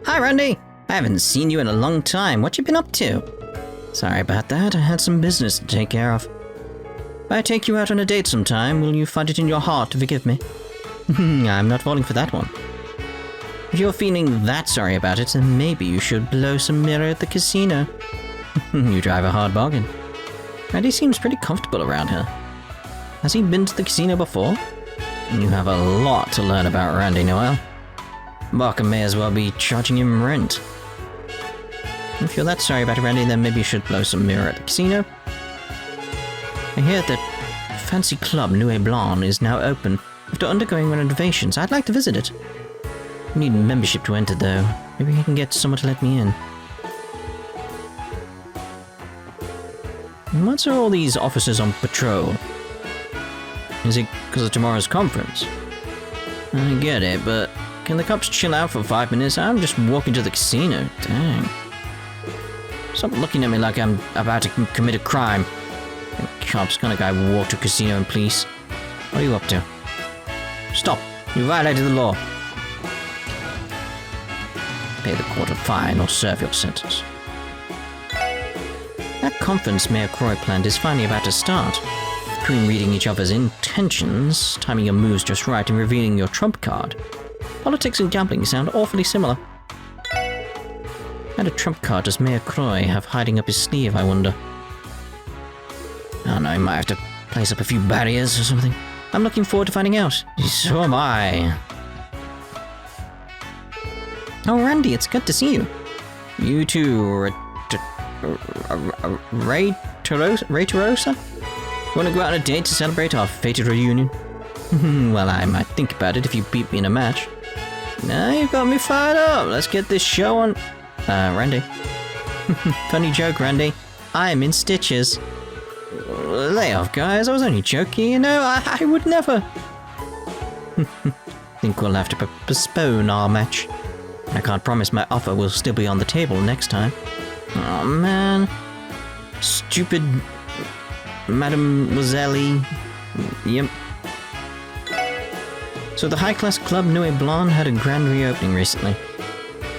Hi, Randy! I haven't seen you in a long time. What you been up to? Sorry about that. I had some business to take care of. If I take you out on a date sometime, will you find it in your heart to forgive me? I'm not falling for that one. If you're feeling that sorry about it, then maybe you should blow some mirror at the casino. You drive a hard bargain. Randy seems pretty comfortable around here. Has he been to the casino before? You have a lot to learn about Randy, Noel. Barker may as well be charging him rent. If you're that sorry about it, Randy, then maybe you should blow some mirror at the casino. I hear that fancy club Nuit Blanc is now open after undergoing renovations. I'd like to visit it. I need membership to enter, though. Maybe I can get someone to let me in. What's all these officers on patrol? Is it because of tomorrow's conference? I get it, but can the cops chill out for 5 minutes? I'm just walking to the casino. Dang. Stop looking at me like I'm about to commit a crime. Cops, can a guy walk to a casino and police? What are you up to? Stop! You violated the law. Pay the court a fine or serve your sentence. That conference Mayor Croy planned is finally about to start. Between reading each other's intentions, timing your moves just right, and revealing your trump card, politics and gambling sound awfully similar. And a trump card does Mayor Croy have hiding up his sleeve, I wonder? I don't know, he might have to place up a few barriers or something. I'm looking forward to finding out. So am I. Oh, Randy, it's good to see you. You too, Ray Terosa? Want to go out on a date to celebrate our fated reunion? Well, I might think about it if you beat me in a match. Now you've got me fired up. Let's get this show on. Randy. Funny joke, Randy. I'm in stitches. Lay off, guys. I was only joking, you know. I would never. Think we'll have to postpone our match. I can't promise my offer will still be on the table next time. Oh man. Stupid Mademoiselle. Yep. So the high-class club Nuit Blanc had a grand reopening recently.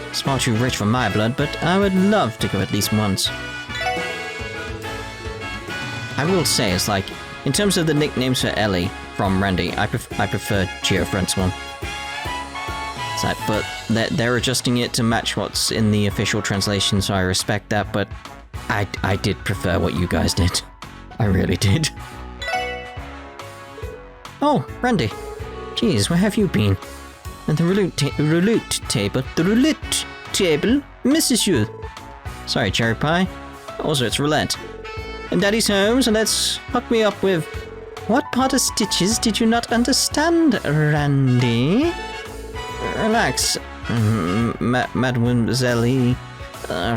It's far too rich for my blood, but I would love to go at least once. I will say, it's like, in terms of the nicknames for Ellie from Randy, I prefer Geofront's one. It's like, but they're adjusting it to match what's in the official translation, so I respect that, but I did prefer what you guys did. I really did. Oh, Randy. Jeez, where have you been? And the roulette table misses you. Sorry, Cherry Pie. Also, it's roulette. And Daddy's home, so let's hook me up with... What part of stitches did you not understand, Randy? Relax, Mademoiselle.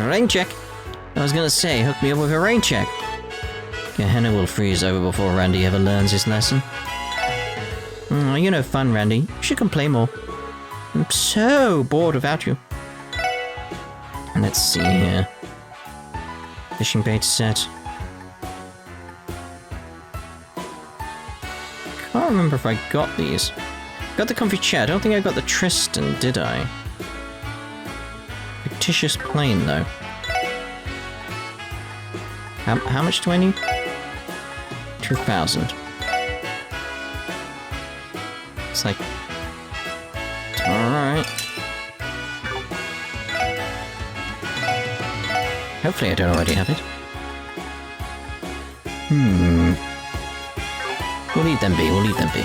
Rain check. I was gonna say, hook me up with a rain check. Gehenna will freeze over before Randy ever learns his lesson. You're no fun, Randy. You should come play more. I'm so bored without you. Let's see here. Fishing bait set. Can't remember if I got these. Got the comfy chair. I don't think I got the Tristan, did I? Fictitious plane, though. How much do I need? 2,000. It's like... Alright. Hopefully I don't already have it. We'll leave them be, we'll leave them be.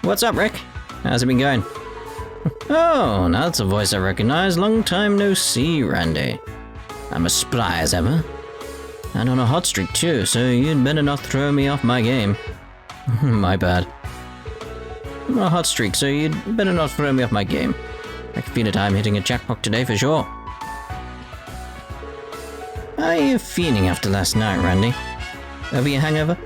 What's up, Rick? How's it been going? Oh, now that's a voice I recognize. Long time no see, Randy. I'm as spry as ever. And on a hot streak too, so you'd better not throw me off my game. My bad. I'm on a hot streak, so you'd better not throw me off my game. I can feel it, I'm hitting a jackpot today for sure. How are you feeling after last night, Randy? Over your hangover?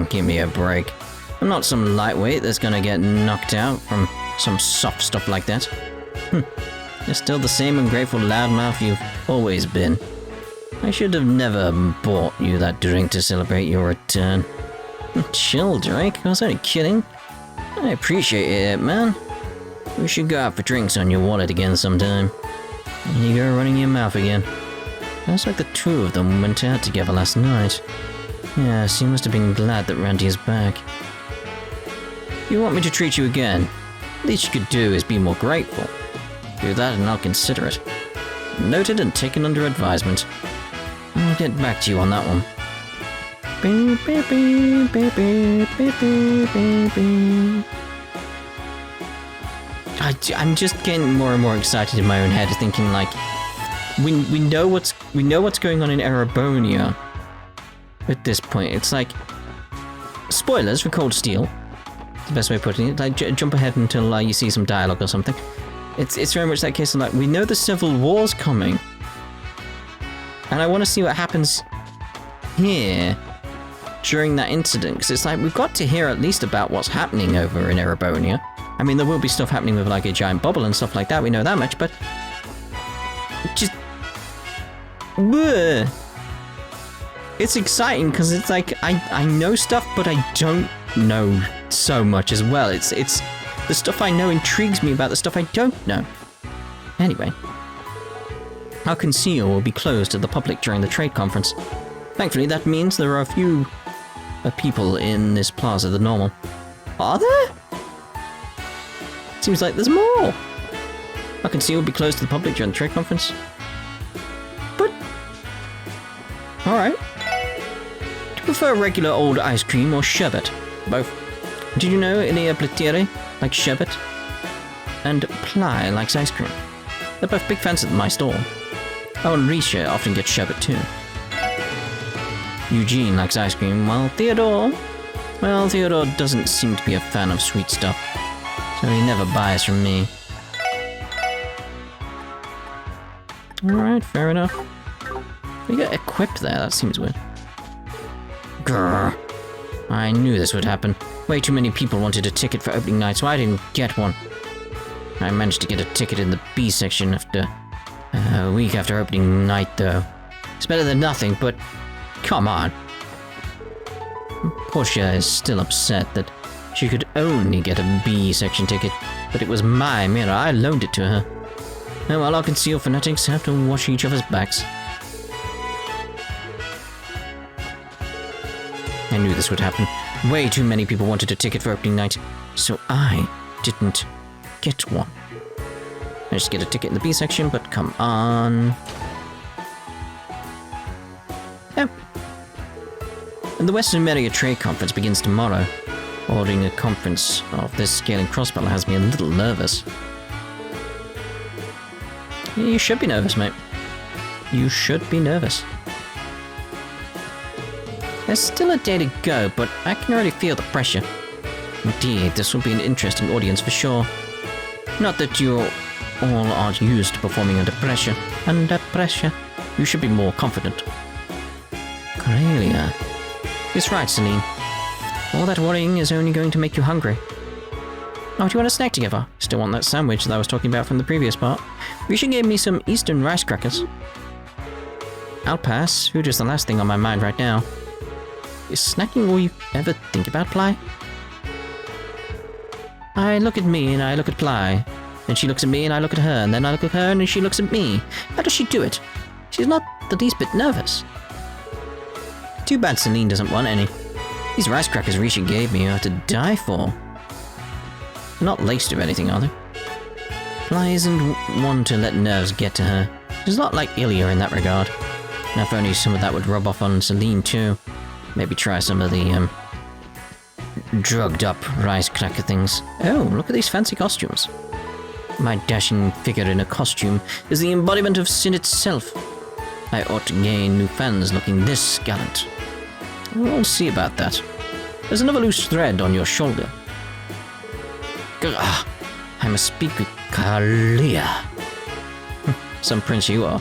Give me a break. I'm not some lightweight that's gonna get knocked out from some soft stuff like that. You're still the same ungrateful loudmouth you've always been. I should have never bought you that drink to celebrate your return. Chill, Drake. I was only kidding. I appreciate it, man. We should go out for drinks on your wallet again sometime. Here you go, running your mouth again. Sounds like the two of them went out together last night. Yes, he must have been glad that Randy is back. You want me to treat you again? Least you could do is be more grateful. Do that and I'll consider it. Noted and taken under advisement. I'll get back to you on that one. Beep, beep, beep, beep, beep, beep, beep, beep. I'm just getting more and more excited in my own head, thinking like, we know what's going on in Erebonia. At this point, it's like spoilers for Cold Steel. The best way of putting it. Like jump ahead until you see some dialogue or something. It's very much that case of like, we know the civil war's coming, and I want to see what happens here during that incident, because it's like we've got to hear at least about what's happening over in Erebonia. I mean, there will be stuff happening with like a giant bubble and stuff like that, we know that much, but just bleh. It's exciting because it's like I know stuff, but I don't know so much as well. It's the stuff I know intrigues me about the stuff I don't know. Anyway, our conceal will be closed to the public during the trade conference. Thankfully, that means there are a few people in this plaza than normal. Are there? Seems like there's more. Our conceal will be closed to the public during the trade conference. But alright. Do you prefer regular old ice cream or sherbet? Both. Did you know Ilia Platiere likes sherbet? And Ply likes ice cream. They're both big fans at my store. Oh, and Risha often gets sherbet too. Eugene likes ice cream, while Theodore doesn't seem to be a fan of sweet stuff. So he never buys from me. Alright, fair enough. We got equipped there, that seems weird. Grrr. I knew this would happen. Way too many people wanted a ticket for opening night, so I didn't get one. I managed to get a ticket in the B section after a week after opening night, though. It's better than nothing, but come on. Portia is still upset that she could only get a B section ticket, but it was my mirror. I loaned it to her. Oh well, our concealed fanatics have to wash each other's backs. I knew this would happen. Way too many people wanted a ticket for opening night, so I didn't get one. I just get a ticket in the B section, but come on. Yeah. And the Western Media Trade Conference begins tomorrow. Ordering a conference of this scale in Crossbell has me a little nervous. You should be nervous, mate. You should be nervous. There's still a day to go, but I can already feel the pressure. Indeed, this will be an interesting audience for sure. Not that you all aren't used to performing under pressure. Under pressure, you should be more confident. Corellia. It's right, Celine. All that worrying is only going to make you hungry. Oh, do you want a snack together? Still want that sandwich that I was talking about from the previous part? Risha gave me some Eastern rice crackers. I'll pass. Food is the last thing on my mind right now. Is snacking all you ever think about, Ply? I look at me and I look at Ply. Then she looks at me and I look at her, and then I look at her and she looks at me. How does she do it? She's not the least bit nervous. Too bad Celine doesn't want any. These rice crackers Risha gave me are to die for. They're not laced or anything, are they? Ply isn't one to let nerves get to her. She's not like Ilia in that regard. Now if only some of that would rub off on Celine too. Maybe try some of the, drugged up rice cracker things. Oh, look at these fancy costumes. My dashing figure in a costume is the embodiment of sin itself. I ought to gain new fans looking this gallant. We'll see about that. There's another loose thread on your shoulder. Grrr, I must speak with Kalia. Some prince you are.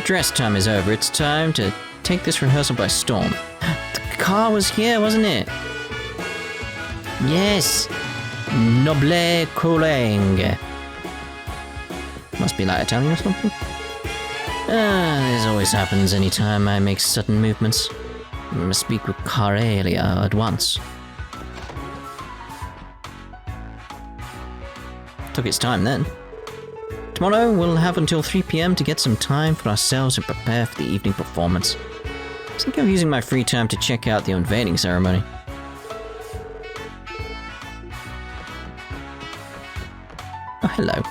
Dress time is over. It's time to take this rehearsal by storm. The car was here, wasn't it? Yes. Noble Coleng. Must be like Italian or something. This always happens anytime I make sudden movements. I must speak with Karelia at once. Took its time then. Tomorrow, we'll have until 3 PM to get some time for ourselves and prepare for the evening performance. I think I'm using my free time to check out the unveiling ceremony. Oh, hello.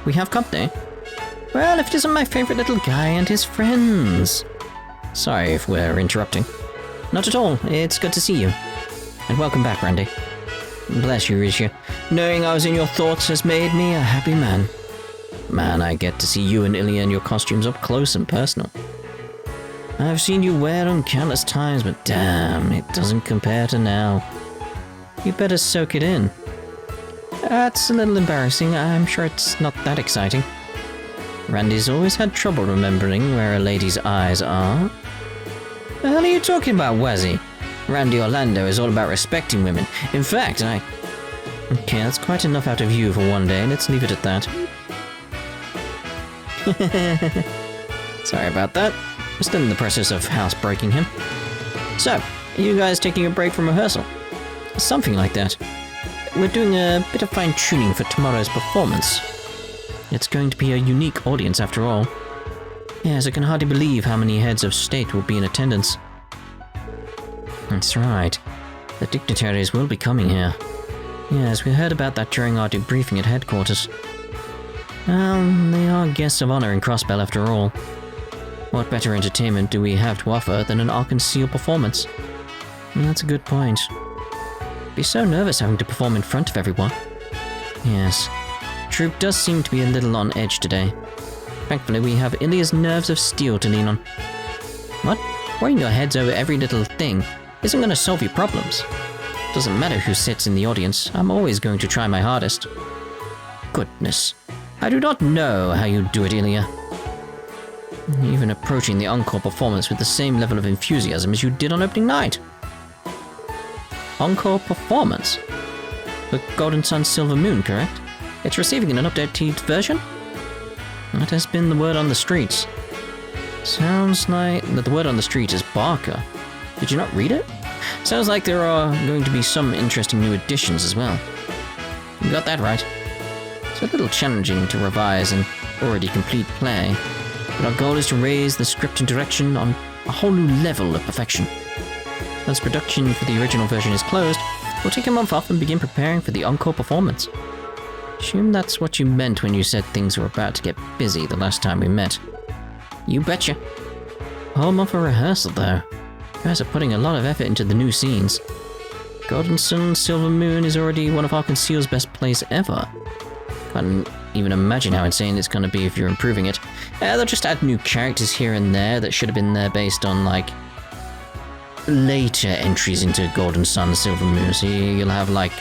We have company. Well, if it isn't my favorite little guy and his friends. Sorry if we're interrupting. Not at all. It's good to see you. And welcome back, Randy. Bless you, Risha. Knowing I was in your thoughts has made me a happy man. Man, I get to see you and Ilya in your costumes up close and personal. I've seen you wear them countless times, but damn, it doesn't compare to now. You better soak it in. That's a little embarrassing. I'm sure it's not that exciting. Randy's always had trouble remembering where a lady's eyes are. The hell are you talking about, Wazzy? Randy Orlando is all about respecting women. In fact, Okay, that's quite enough out of you for one day. Let's leave it at that. Sorry about that. We're still in the process of housebreaking him. So, are you guys taking a break from rehearsal? Something like that. We're doing a bit of fine-tuning for tomorrow's performance. It's going to be a unique audience after all. Yes, I can hardly believe how many heads of state will be in attendance. That's right. The dignitaries will be coming here. Yes, we heard about that during our debriefing at headquarters. Well, they are guests of honor in Crossbell after all. What better entertainment do we have to offer than an Arkansas performance? That's a good point. Be so nervous having to perform in front of everyone. Yes, Troop does seem to be a little on edge today. Thankfully, we have Ilya's nerves of steel to lean on. What? Worrying your heads over every little thing isn't going to solve your problems. Doesn't matter who sits in the audience, I'm always going to try my hardest. Goodness, I do not know how you do it, Ilya. Even approaching the encore performance with the same level of enthusiasm as you did on opening night. Encore performance? The Golden Sun Silver Moon, correct? It's receiving an updated version? That has been the word on the streets. Sounds like that the word on the street is Barker. Did you not read it? Sounds like there are going to be some interesting new additions as well. You got that right. It's a little challenging to revise an already complete play, but our goal is to raise the script and direction on a whole new level of perfection. Once production for the original version is closed, we'll take a month off and begin preparing for the encore performance. Assume that's what you meant when you said things were about to get busy the last time we met. You betcha. A whole month of rehearsal, though. You guys are putting a lot of effort into the new scenes. Golden Sun Silver Moon is already one of Arkansas's best plays ever. Can't even imagine how insane it's going to be if you're improving it. They'll just add new characters here and there that should have been there based on, like, later entries into Golden Sun Silver Moon. So you'll have, like,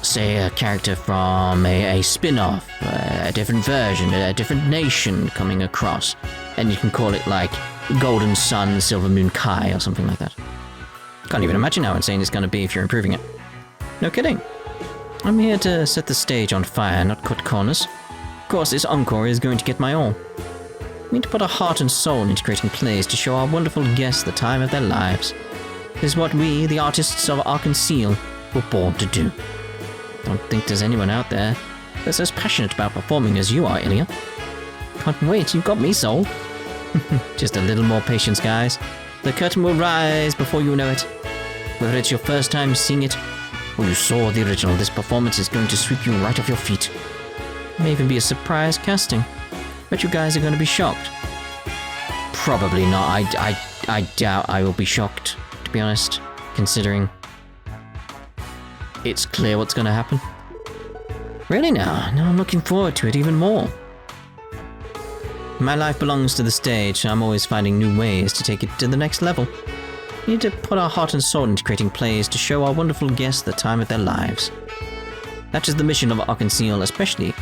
say a character from a spin-off, a different version, a different nation coming across, and you can call it, like, Golden Sun Silver Moon Kai or something like that. Can't even imagine how insane it's going to be if you're improving it. No kidding. I'm here to set the stage on fire, not cut corners. Of course, this encore is going to get my all. We need to put our heart and soul into creating plays to show our wonderful guests the time of their lives. This is what we, the artists of Arkansas, were born to do. Don't think there's anyone out there that's as passionate about performing as you are, Ilya. Can't wait, you've got me sold. Just a little more patience, guys. The curtain will rise before you know it. Whether it's your first time seeing it, or you saw the original, this performance is going to sweep you right off your feet. It may even be a surprise casting. Bet you guys are going to be shocked. Probably not. I doubt I will be shocked, to be honest, considering it's clear what's going to happen. Really now I'm looking forward to it even more. My life belongs to the stage, so I'm always finding new ways to take it to the next level. We need to put our heart and soul into creating plays to show our wonderful guests the time of their lives. That is the mission of Arkansas, especially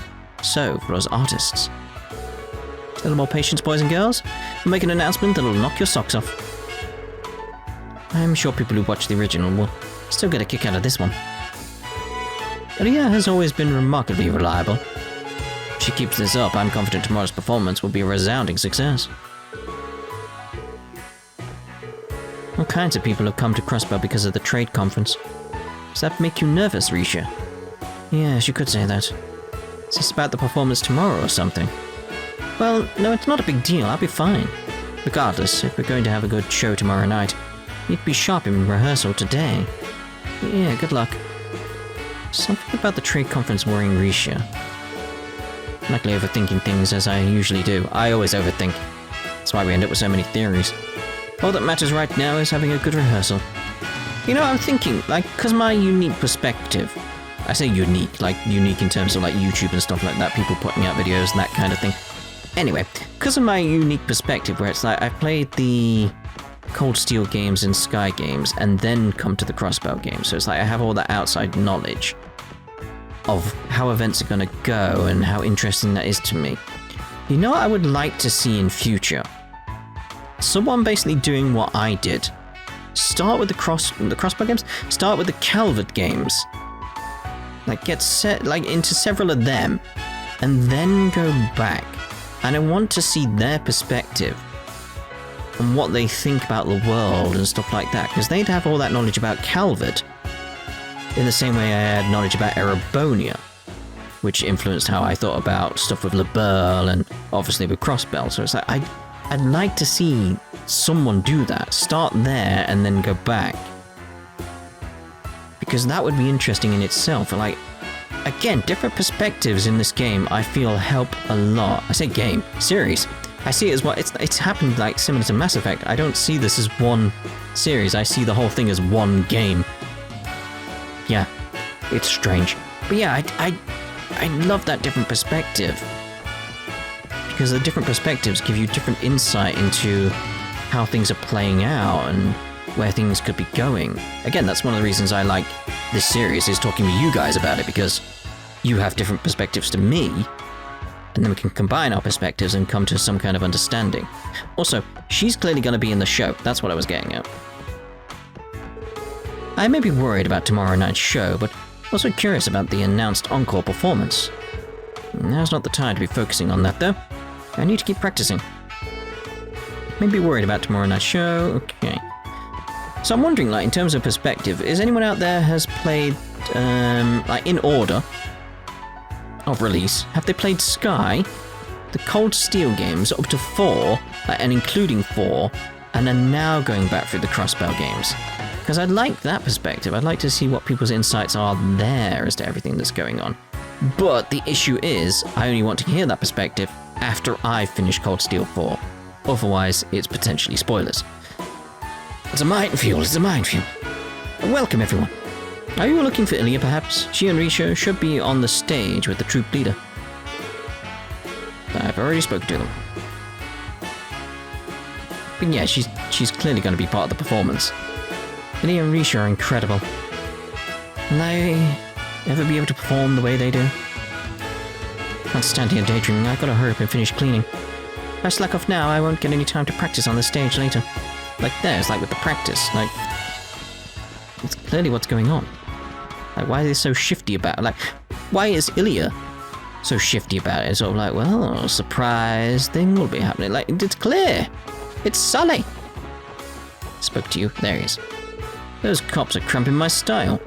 so for us artists. A little more patience, boys and girls. We'll make an announcement that'll knock your socks off. I'm sure people who watch the original will still get a kick out of this one. Ria has always been remarkably reliable. If she keeps this up, I'm confident tomorrow's performance will be a resounding success. All kinds of people have come to Crossbell because of the trade conference. Does that make you nervous, Risha? Yes, you could say that. Is this about the performance tomorrow or something? Well, no, it's not a big deal. I'll be fine. Regardless, if we're going to have a good show tomorrow night, you need to be sharp in rehearsal today. Yeah, good luck. Something about the trade conference worrying Risha. Likely overthinking things as I usually do. I always overthink. That's why we end up with so many theories. All that matters right now is having a good rehearsal. You know, I'm thinking, like, because my unique perspective, I say unique, like unique in terms of like YouTube and stuff like that, people putting out videos and that kind of thing. Anyway, because of my unique perspective where it's like I played the Cold Steel games and Sky games and then come to the Crossbell games, so it's like I have all that outside knowledge of how events are going to go and how interesting that is to me. You know what I would like to see in future? Someone basically doing what I did. Start with the Crossbell games, start with the Calvard games. Like get set like into several of them and then go back. And I want to see their perspective on what they think about the world and stuff like that, because they'd have all that knowledge about Calvard in the same way I had knowledge about Erebonia, which influenced how I thought about stuff with LeBeurle and obviously with Crossbell. So it's like I'd like to see someone do that. Start there and then go back. Because that would be interesting in itself. Like, again, different perspectives in this game I feel help a lot. I say game, series. I see it as what it's happened like similar to Mass Effect. I don't see this as one series. I see the whole thing as one game. Yeah, it's strange. But yeah, I love that different perspective. Because the different perspectives give you different insight into how things are playing out and where things could be going. Again, that's one of the reasons I like this series, is talking to you guys about it, because you have different perspectives to me, and then we can combine our perspectives and come to some kind of understanding. Also, she's clearly going to be in the show. That's what I was getting at. I may be worried about tomorrow night's show, but also curious about the announced encore performance. Now's not the time to be focusing on that, though. I need to keep practicing. Maybe worried about tomorrow night's show. Okay. So I'm wondering, like, in terms of perspective, is anyone out there has played, like, in order of release, have they played Sky, the Cold Steel games up to 4, and including 4, and are now going back through the Crossbell games? Because I'd like that perspective. I'd like to see what people's insights are there as to everything that's going on. But the issue is, I only want to hear that perspective after I've finished Cold Steel 4. Otherwise, it's potentially spoilers. It's a minefield, it's a minefield. Welcome, everyone. Are you looking for Heiyue, perhaps? She and Risha should be on the stage with the troop leader. I've already spoken to them. But yeah, she's clearly going to be part of the performance. Heiyue and Risha are incredible. Will I ever be able to perform the way they do? Can't stand here daydreaming. I've got to hurry up and finish cleaning. If I slack off now, I won't get any time to practice on the stage later. Like there's like with the practice, like it's clearly what's going on. Like, why are they so shifty about it? Like, why is Heiyue so shifty about it? It's sort of like, well, surprise thing will be happening. Like, it's clear. It's Sully. Spoke to you. There he is. Those cops are cramping my style.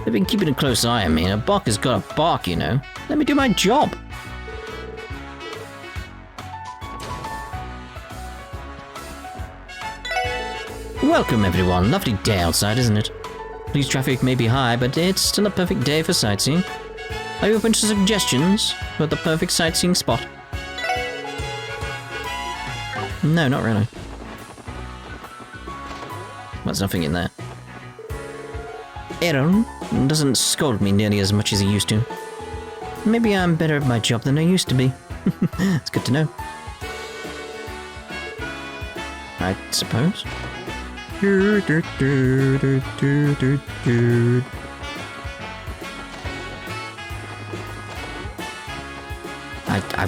They've been keeping a close eye on me, and a bark has got a bark, you know. Let me do my job. Welcome, everyone. Lovely day outside, isn't it? Police traffic may be high, but it's still a perfect day for sightseeing. Are you open to suggestions for the perfect sightseeing spot? No, not really. There's nothing in there. Aaron doesn't scold me nearly as much as he used to. Maybe I'm better at my job than I used to be. It's good to know. I suppose. I've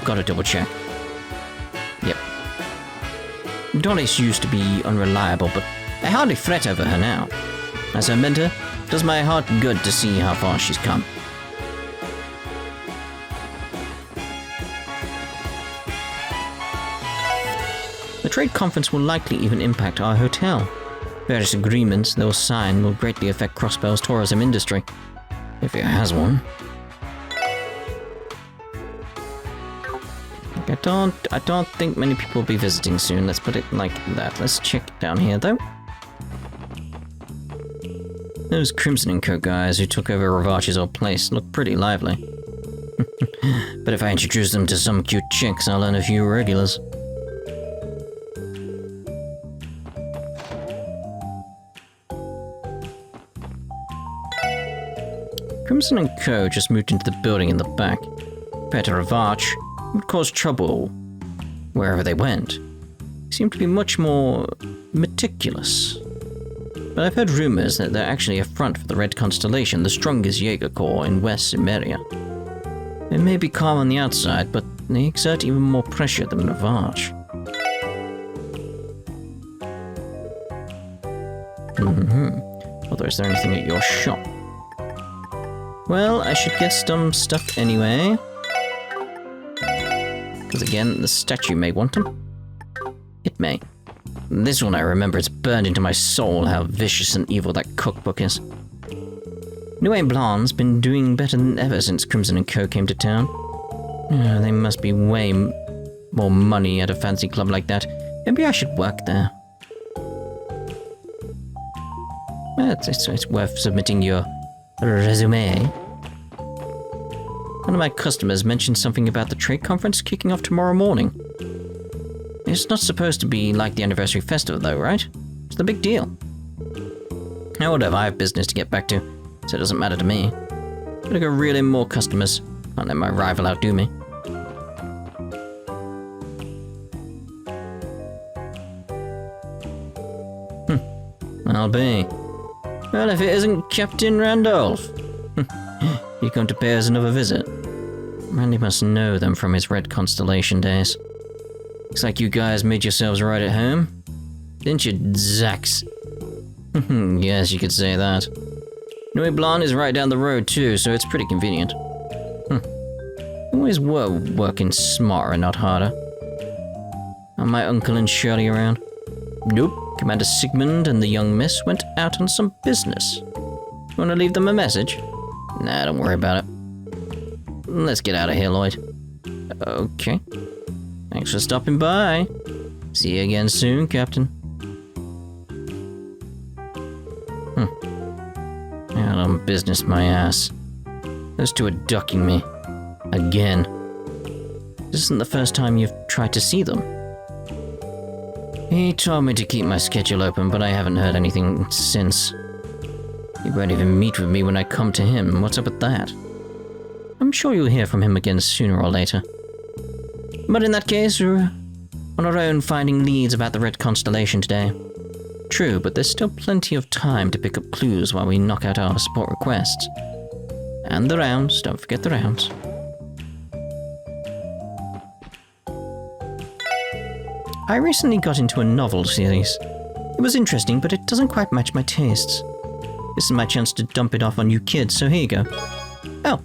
got to double check. Yep. Doris used to be unreliable, but I hardly fret over her now. As her mentor, it does my heart good to see how far she's come. The trade conference will likely even impact our hotel. Various agreements they'll sign will greatly affect Crossbell's tourism industry, if it has one. I don't think many people will be visiting soon. Let's put it like that. Let's check down here, though. Those Crimson & Co. guys who took over Revache's old place look pretty lively. But if I introduce them to some cute chicks, I'll earn a few regulars. Crimson & Co. just moved into the building in the back. Compared to Revache, it would cause trouble wherever they went. They seem to be much more meticulous. But I've heard rumors that they're actually a front for the Red Constellation, the strongest Jaeger corps in West Zemuria. They may be calm on the outside, but they exert even more pressure than Revache. Although, is there anything at your shop? Well, I should get some stuff anyway. Because again, the statue may want them. It may. This one I remember, it's burned into my soul how vicious and evil that cookbook is. Nuit Blanc's been doing better than ever since Crimson & Co. came to town. They must be way more money at a fancy club like that. Maybe I should work there. It's worth submitting your resume. One of my customers mentioned something about the trade conference kicking off tomorrow morning. It's not supposed to be like the anniversary festival though, right? It's the big deal. Now whatever, I have business to get back to, so it doesn't matter to me. Gotta go reel in more customers. Can't let my rival outdo me. I'll be. Well, if it isn't Captain Randolph. You come to pay us another visit. Randy must know them from his Red Constellation days. Looks like you guys made yourselves right at home. Didn't you, Zax? Yes, you could say that. Nuit Blanc is right down the road too, so it's pretty convenient. Always were working smarter, not harder. Are my uncle and Shirley around? Nope. Commander Sigmund and the young miss went out on some business. You want to leave them a message? Nah, don't worry about it. Let's get out of here, Lloyd. Okay. Thanks for stopping by. See you again soon, Captain. Out on business, my ass. Those two are ducking me. Again. This isn't the first time you've tried to see them. He told me to keep my schedule open, but I haven't heard anything since. He won't even meet with me when I come to him. What's up with that? I'm sure you'll hear from him again sooner or later. But in that case, we're on our own finding leads about the Red Constellation today. True, but there's still plenty of time to pick up clues while we knock out our support requests. And the rounds, don't forget the rounds. I recently got into a novel series. It was interesting, but it doesn't quite match my tastes. This is my chance to dump it off on you kids, so here you go. Oh.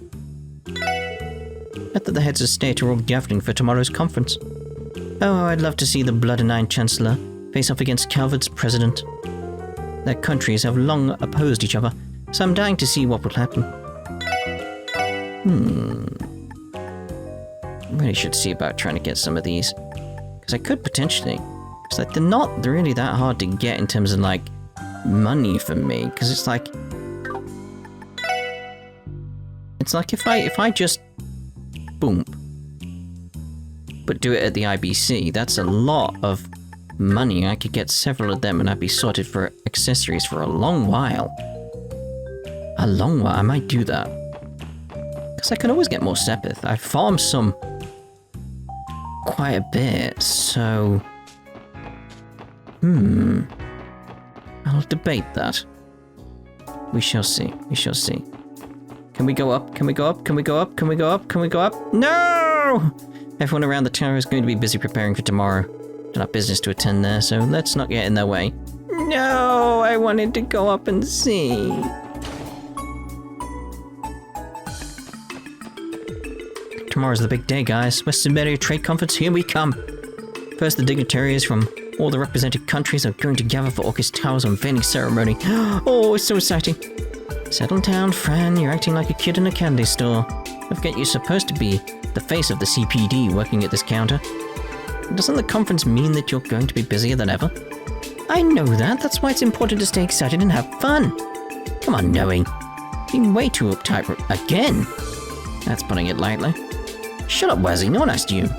I thought the heads of state are all gathering for tomorrow's conference. Oh, I'd love to see the Blood and Iron Chancellor face off against Calvard's president. Their countries have long opposed each other, so I'm dying to see what will happen. Really should see about trying to get some of these. Because I could potentially. It's like they're not really that hard to get in terms of like money for me. Because it's like if I just boom, but do it at the IBC, that's a lot of money. I could get several of them and I'd be sorted for accessories for a long while. A long while. I might do that. Because I can always get more Sepith. I farmed some quite a bit, so I'll debate that. We shall see. We shall see. Can we go up? Can we go up? Can we go up? Can we go up? Can we go up? No! Everyone around the tower is going to be busy preparing for tomorrow. Got our business to attend there, so let's not get in their way. No! I wanted to go up and see. Tomorrow's the big day, guys. West Zemuria Trade Conference, here we come. First, the dignitaries from all the represented countries are going to gather for Orcus Tower's unveiling ceremony. Oh, it's so exciting. Settle down, Fran. You're acting like a kid in a candy store. Don't forget you're supposed to be the face of the CPD working at this counter. Doesn't the conference mean that you're going to be busier than ever? I know that. That's why it's important to stay excited and have fun. Come on, Noe. Being way too uptight again. That's putting it lightly. Shut up, Wazzy. No one asked you.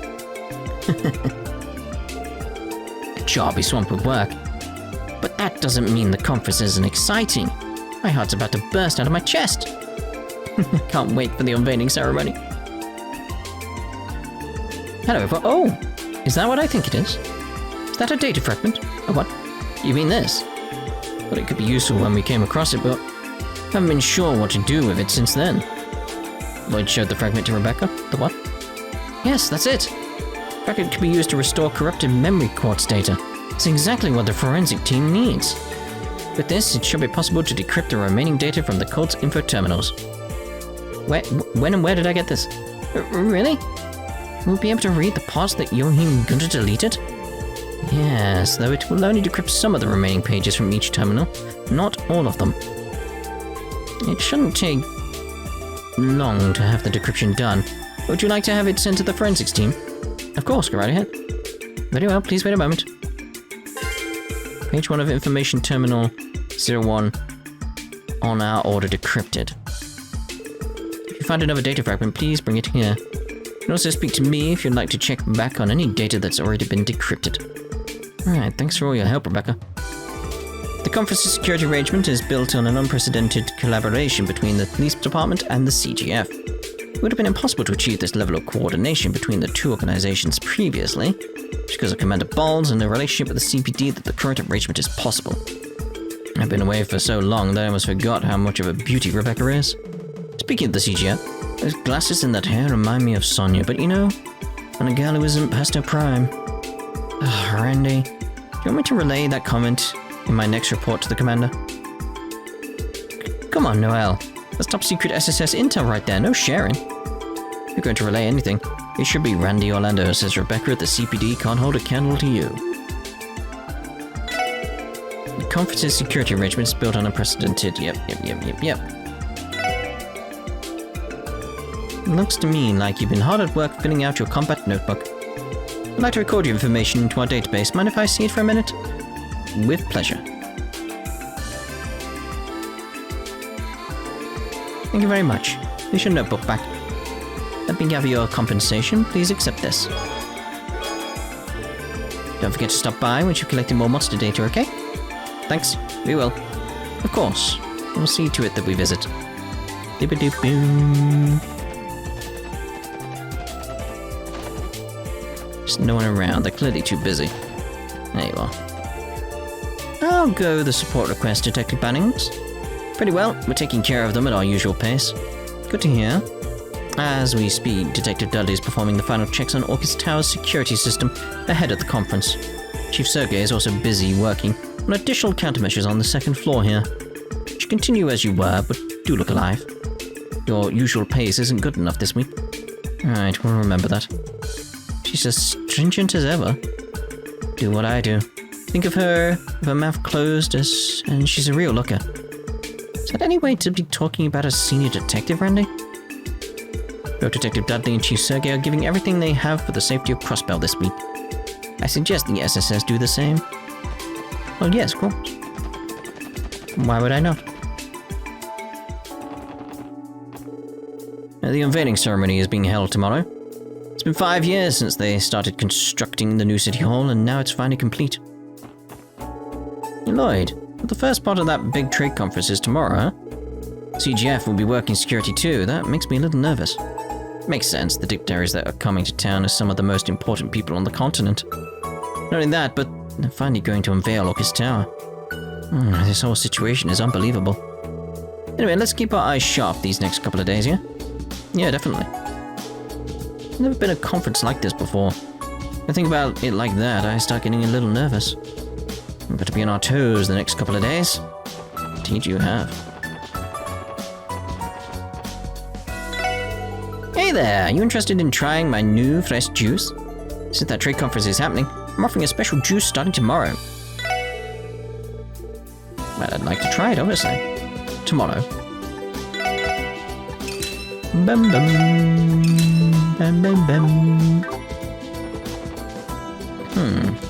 Good job, he's swamped with work. But that doesn't mean the conference isn't exciting. My heart's about to burst out of my chest. Can't wait for the unveiling ceremony. Hello, oh! Is that what I think it is? Is that a data fragment? Oh, what? You mean this? Thought it could be useful when we came across it, but haven't been sure what to do with it since then. Lloyd showed the fragment to Rebecca. The what? Yes, that's it. The fragment can be used to restore corrupted memory quartz data. It's exactly what the forensic team needs. With this, it should be possible to decrypt the remaining data from the cult's info terminals. When and where did I get this? Really? We'll be able to read the parts that Yohin Gunter deleted? Yes, though it will only decrypt some of the remaining pages from each terminal, not all of them. It shouldn't take long to have the decryption done. Would you like to have it sent to the forensics team? Of course, go right ahead. Very well, please wait a moment. Page 1 of Information Terminal 01 on our order decrypted. If you find another data fragment, please bring it here. You can also speak to me if you'd like to check back on any data that's already been decrypted. Alright, thanks for all your help, Rebecca. The conference's security arrangement is built on an unprecedented collaboration between the police department and the CGF. It would have been impossible to achieve this level of coordination between the two organizations previously, because of Commander Ball's and the relationship with the CPD that the current arrangement is possible. I've been away for so long that I almost forgot how much of a beauty Rebecca is. Speaking of the CGF, those glasses and that hair remind me of Sonya, but you know, on a girl who isn't past her prime. Randy, do you want me to relay that comment in my next report to the commander? Come on, Noel. That's top secret SSS intel right there, no sharing. If you're going to relay anything, it should be Randy Orlando, says Rebecca at the CPD can't hold a candle to you. The conference's security arrangement is built on unprecedented. Yep. It looks to me like you've been hard at work filling out your combat notebook. I'd like to record your information into our database. Mind if I see it for a minute? With pleasure. Thank you very much. Here's your notebook back. Let me gather your compensation. Please accept this. Don't forget to stop by once you've collected more monster data, okay? Thanks. We will. Of course. We'll see to it that we visit. Dibba-doo-boom. There's no one around. They're clearly too busy. There you are. I'll go the support request, Detective Bannings. Pretty well. We're taking care of them at our usual pace. Good to hear. As we speak, Detective Dudley is performing the final checks on Orcus Tower's security system ahead of the conference. Chief Sergei is also busy working on additional countermeasures on the second floor here. You should continue as you were, but do look alive. Your usual pace isn't good enough this week. Alright, we'll remember that. She's as stringent as ever. Do what I do. Think of her with her mouth closed and she's a real looker. Is that any way to be talking about a senior detective, Randy? Both Detective Dudley and Chief Sergei are giving everything they have for the safety of Crossbell this week. I suggest the SSS do the same. Well, yes, of course. Why would I not? The unveiling ceremony is being held tomorrow. It's been 5 years since they started constructing the new city hall, and now it's finally complete. Lloyd, the first part of that big trade conference is tomorrow, huh? CGF will be working security too. That makes me a little nervous. Makes sense, the dignitaries that are coming to town are some of the most important people on the continent. Not only that, but they're finally going to unveil Orcus Tower. This whole situation is unbelievable. Anyway, let's keep our eyes sharp these next couple of days, yeah? Yeah, definitely. There's never been a conference like this before. When I think about it like that, I start getting a little nervous. We've got to be on our toes the next couple of days. Indeed you have. Hey there, are you interested in trying my new fresh juice? Since that trade conference is happening, I'm offering a special juice starting tomorrow. Well, I'd like to try it, obviously. Tomorrow. Bum bum. Bum bum bum.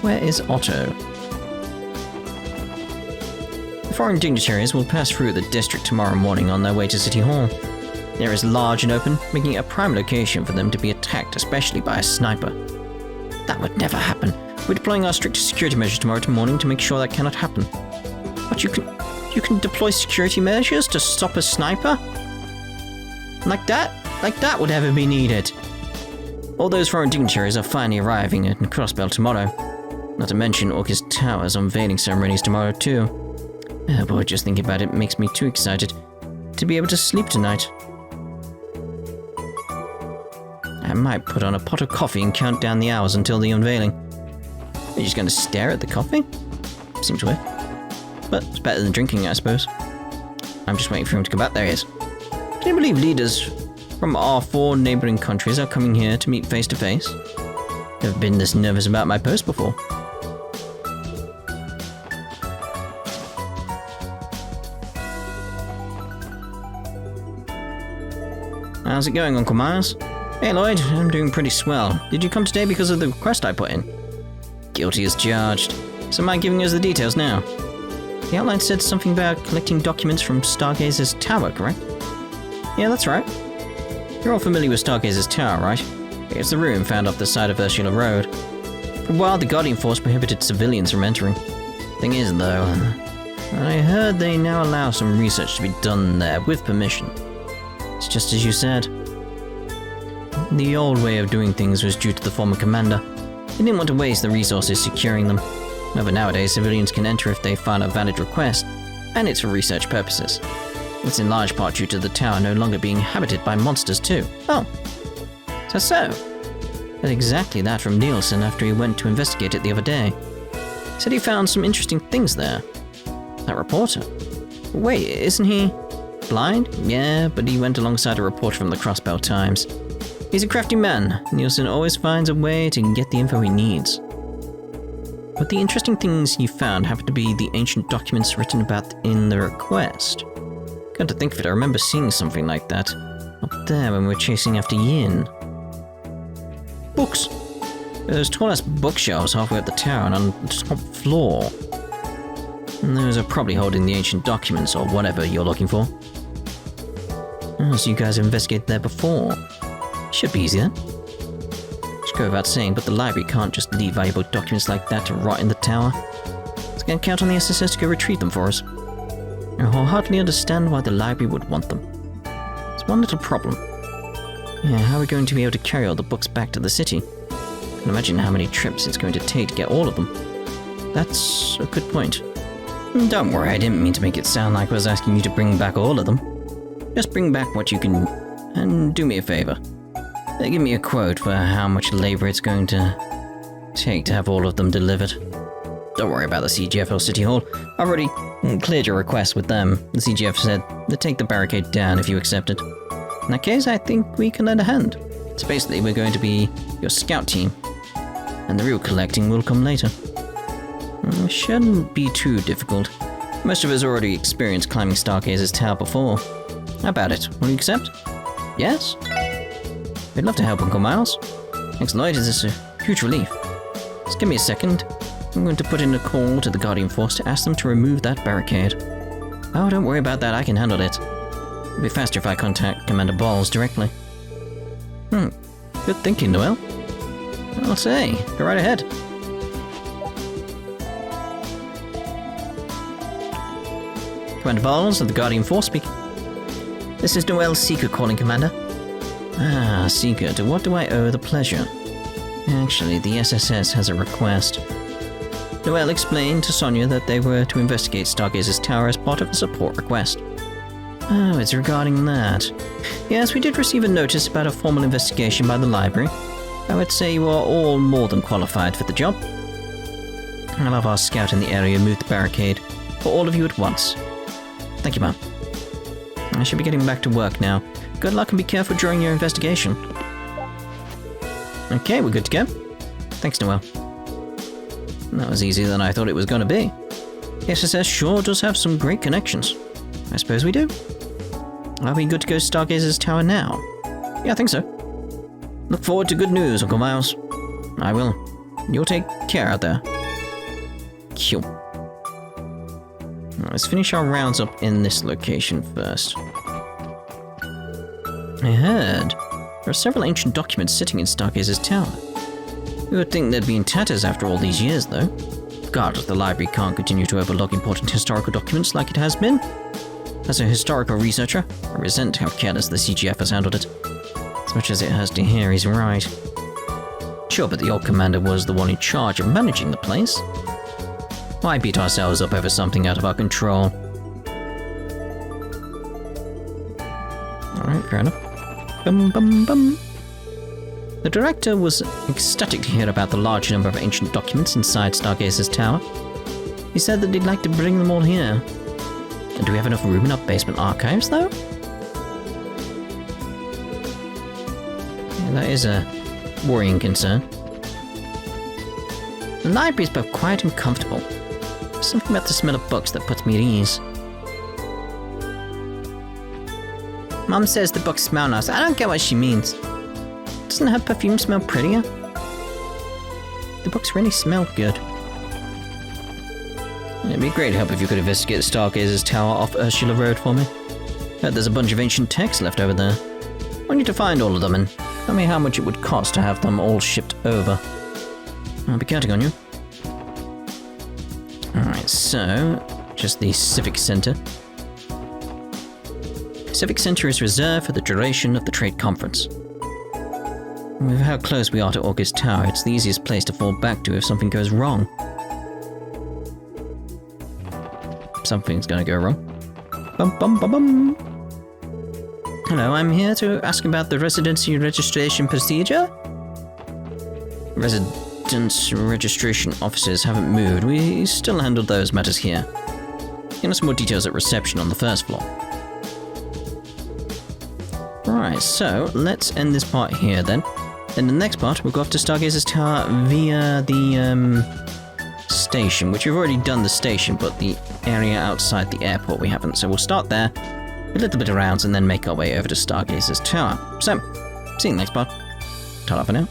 Where is Otto? The foreign dignitaries will pass through the district tomorrow morning on their way to City Hall. The area is large and open, making it a prime location for them to be attacked, especially by a sniper. That would never happen. We're deploying our strict security measures tomorrow morning to make sure that cannot happen. But you can deploy security measures to stop a sniper? Like that? Like that would ever be needed. All those foreign dignitaries are finally arriving in Crossbell tomorrow. Not to mention Orcus Tower's unveiling ceremonies tomorrow too. Oh boy, just thinking about it makes me too excited to be able to sleep tonight. I might put on a pot of coffee and count down the hours until the unveiling. Are you just going to stare at the coffee? Seems weird. But it's better than drinking, I suppose. I'm just waiting for him to come back. There he is. Can you believe leaders from our 4 neighboring countries are coming here to meet face to face? Never been this nervous about my post before. How's it going, Uncle Miles? Hey Lloyd, I'm doing pretty swell. Did you come today because of the request I put in? Guilty as charged. So am I giving us the details now? The outline said something about collecting documents from Stargazer's tower, correct? Yeah, that's right. You're all familiar with Stargazer's tower, right? It's the room found off the side of Ursula Road. For a while, the Guardian Force prohibited civilians from entering. Thing is, though, I heard they now allow some research to be done there with permission. It's just as you said. The old way of doing things was due to the former commander. He didn't want to waste the resources securing them. However, nowadays, civilians can enter if they file a valid request, and it's for research purposes. It's in large part due to the tower no longer being inhabited by monsters too. Oh, so. Heard exactly that from Nielsen after he went to investigate it the other day. He said he found some interesting things there. That reporter. Wait, isn't he blind? Yeah, but he went alongside a reporter from the Crossbell Times. He's a crafty man. Nielsen always finds a way to get the info he needs. But the interesting things he found happened to be the ancient documents written about in the request. Come to think of it, I remember seeing something like that up there when we were chasing after Yin. Books. There's tallest bookshelves halfway up the tower and on the top floor. And those are probably holding the ancient documents or whatever you're looking for. Oh, so you guys have investigated there before. Should be easy then. Should go without saying, but the library can't just leave valuable documents like that to rot in the tower. So can count on the SSS to go retrieve them for us. I wholeheartedly understand why the library would want them. There's one little problem. Yeah, how are we going to be able to carry all the books back to the city? I can imagine how many trips it's going to take to get all of them. That's a good point. Don't worry, I didn't mean to make it sound like I was asking you to bring back all of them. Just bring back what you can, and do me a favor. Give me a quote for how much labor it's going to take to have all of them delivered. Don't worry about the CGF or City Hall. I've already cleared your request with them. The CGF said they'd take the barricade down if you accepted. In that case, I think we can lend a hand. So basically, we're going to be your scout team, and the real collecting will come later. It shouldn't be too difficult. Most of us already experienced climbing Stargazer's tower before. How about it? Will you accept? Yes? We'd love to help, Uncle Miles. Thanks, Lloyd. This is a huge relief. Just give me a second. I'm going to put in a call to the Guardian Force to ask them to remove that barricade. Oh, don't worry about that. I can handle it. It'll be faster if I contact Commander Balls directly. Good thinking, Noel. I'll say. Go right ahead. Commander Balls of the Guardian Force speaking. This is Noel Seeker calling, Commander. Ah, Seeker, to what do I owe the pleasure? Actually, the SSS has a request. Noel explained to Sonia that they were to investigate Stargazer's tower as part of a support request. Oh, it's regarding that. Yes, we did receive a notice about a formal investigation by the library. I would say you are all more than qualified for the job. I'll have our scout in the area move the barricade for all of you at once. Thank you, Ma'am. I should be getting back to work now. Good luck and be careful during your investigation. Okay, we're good to go. Thanks, Noel. That was easier than I thought it was going to be. The SSS sure does have some great connections. I suppose we do. Are we good to go to Stargazer's tower now? Yeah, I think so. Look forward to good news, Uncle Miles. I will. You'll take care out there. Cool. Let's finish our rounds up in this location first. I heard there are several ancient documents sitting in Stargazer's tower. You would think they'd be in tatters after all these years, though. God, the library can't continue to overlook important historical documents like it has been. As a historical researcher, I resent how careless the CGF has handled it. As much as it hurts to hear, he's right. Sure, but the old commander was the one in charge of managing the place. Why beat ourselves up over something out of our control? Alright, fair enough. Bum bum bum. The director was ecstatic to hear about the large number of ancient documents inside Stargazer's tower. He said that he'd like to bring them all here. And do we have enough room in our basement archives, though? Yeah, that is a worrying concern. The library is both quiet and comfortable. There's something about the smell of books that puts me at ease. Mom says the books smell nice. I don't get what she means. Doesn't her perfume smell prettier? The books really smell good. It'd be a great help if you could investigate Stargazer's tower off Ursula Road for me. Heard there's a bunch of ancient texts left over there. I need to find all of them and tell me how much it would cost to have them all shipped over. I'll be counting on you. Alright, so just the Civic Center. Civic Center is reserved for the duration of the trade conference. With how close we are to August Tower, it's the easiest place to fall back to if something goes wrong. Something's gonna go wrong. Bum bum bum bum. Hello, I'm here to ask about the residency registration procedure. Residence registration officers haven't moved. We still handle those matters here. Give us more details at reception on the first floor. Right, so let's end this part here then. In the next part, we'll go off to Stargazer's Tower via the station, which we've already done the station, but the area outside the airport we haven't. So we'll start there, a little bit of rounds, and then make our way over to Stargazer's Tower. So, see you in the next part. Ta-ra for now.